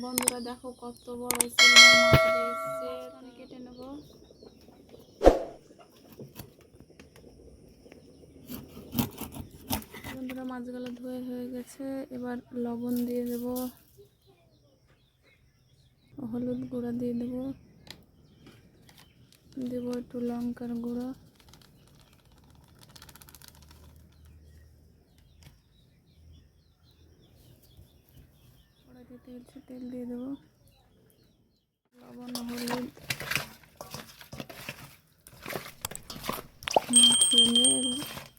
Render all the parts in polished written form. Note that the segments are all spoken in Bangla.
বন্ধুরা দেখো কত বড় সিলভার মাছ এসেছে, আমি কেটে নেব। বন্ধুরা মাছগুলো ধুয়ে হয়ে গেছে, এবার লবণ দিয়ে দেব, হলুদ গুঁড়া দিয়ে দেব, দেব একটু লঙ্কার গুঁড়ো, কড়াইতে তেল দিয়ে দেবো, লবণ হলুদ মাখিয়ে নিয়ে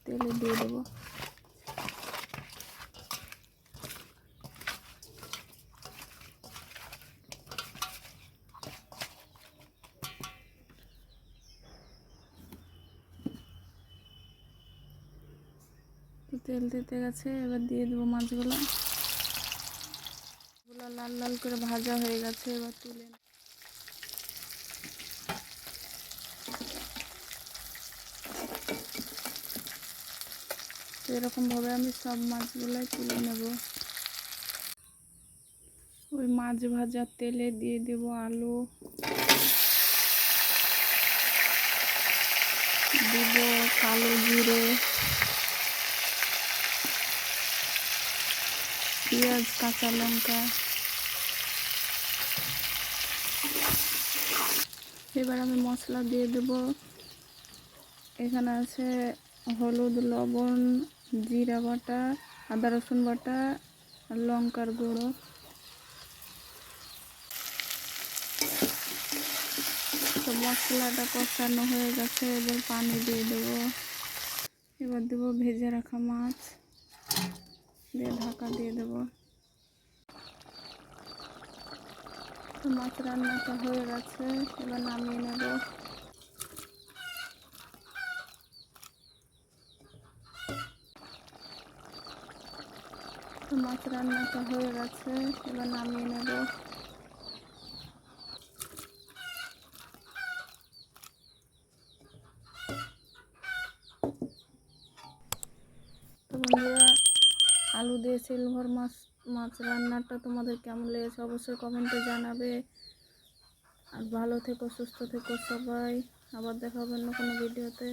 তেলে দিয়ে দেবো। তেল দিতে গেছে, এবার দিয়ে দেবো মাছগুলো। লাল লাল করে ভাজা হয়ে গেছে, এবার তুলে এরকমভাবে আমি সব মাছগুলোই তুলে নেব। ওই মাছ ভাজার তেলে দিয়ে দেব আলু, দিব কালো জিরে, পেঁয়াজ, কাঁচা লঙ্কা। এবার আমি মশলা দিয়ে দেব। এখানে আছে হলুদ, লবণ, জিরা বাটা, আদা রসুন বাটা আর লঙ্কার গুঁড়ো। তো মশলাটা কষানো হয়ে গেছে, এবার পানি দিয়ে দেবো। এবার দেবো ভেজে রাখা মাছ, দিয়ে ঢাকা দিয়ে দেবো। তো মাছ রান্নাটা হয়ে গেছে, এবার নামিয়ে নেব। তো মাছ রান্নাটা হয়ে গেছে, এবার নামিয়ে নেব। তো বন্ধুরা, আলু দিয়ে সিলভার মাছ রান্নাটা তোমাদের কেমন লেগেছে অবশ্যই কমেন্টে জানাবে। আর ভালো থেকো, সুস্থ থেকো সবাই। আবার দেখা হবে অন্য কোনো ভিডিওতে।